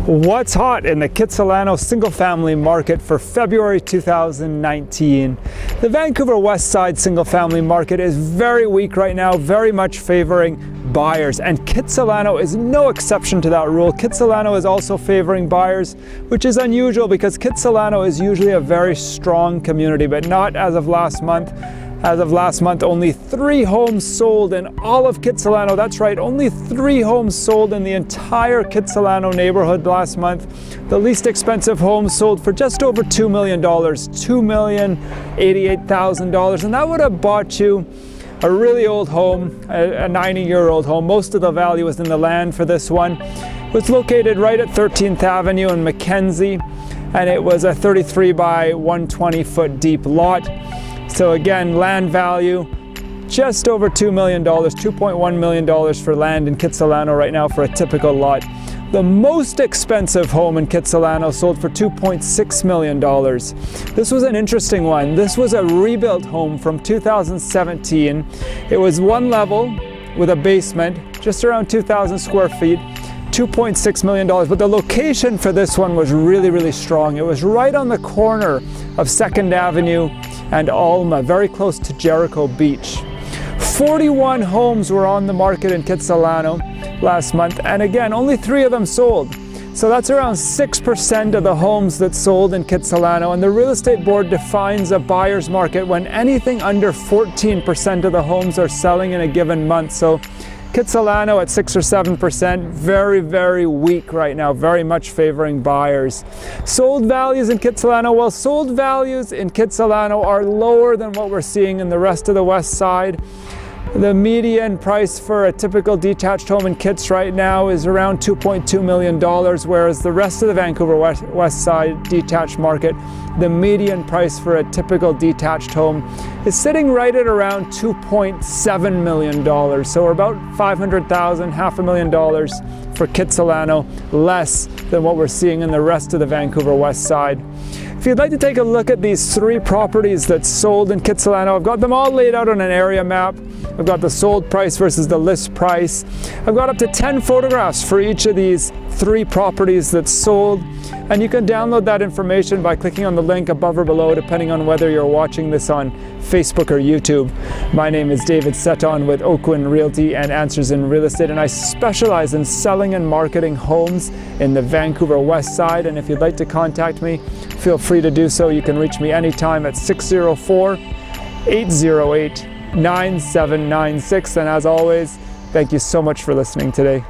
What's hot in the Kitsilano single-family market for February 2019? The Vancouver Westside single-family market is very weak right now, very much favoring buyers, and Kitsilano is no exception to that rule. Kitsilano is also favoring buyers, which is unusual because Kitsilano is usually a very strong community, but not as of last month. As of last month, only 3 homes sold in all of Kitsilano. That's right, only 3 homes sold in the entire Kitsilano neighborhood last month. The least expensive home sold for just over $2 million, $2,088,000, and that would have bought you a really old home, a 90-year-old home. Most of the value is in the land for this one. It was located right at 13th Avenue in MacKenzie, and it was a 33 by 120 foot deep lot. So again, land value, just over $2 million, $2.1 million for land in Kitsilano right now for a typical lot. The most expensive home in Kitsilano sold for $2.6 million. This was an interesting one. This was a rebuilt home from 2017. It was one level with a basement, just around 2,000 square feet. $2.6 million, but the location for this one was really strong. It was right on the corner of 2nd Avenue and Alma, very close to Jericho Beach. 41 homes were on the market in Kitsilano last month, and again, only 3 of them sold. So that's around 6% of the homes that sold in Kitsilano, and the real estate board defines a buyer's market when anything under 14% of the homes are selling in a given month. So Kitsilano at 6 or 7%, very weak right now, very much favoring buyers. Sold values in Kitsilano, well, sold values in Kitsilano are lower than what we're seeing in the rest of the West Side. The median price for a typical detached home in Kits right now is around $2.2 million, whereas the rest of the Vancouver West Side detached market, the median price for a typical detached home is sitting right at around $2.7 million. So we're about $500,000, $500,000 for Kitsilano, less than what we're seeing in the rest of the Vancouver West Side. If you'd like to take a look at these 3 properties that sold in Kitsilano, I've got them all laid out on an area map. I've got the sold price versus the list price. I've got up to 10 photographs for each of these 3 properties that sold, and you can download that information by clicking on the link above or below, depending on whether you're watching this on Facebook or YouTube. My name is David Seton with Oakwyn Realty and Answers in Real Estate, and I specialize in selling and marketing homes in the Vancouver West Side. And if you'd like to contact me, feel free to do so. You can reach me anytime at 604-808-9796. And as always, thank you so much for listening today.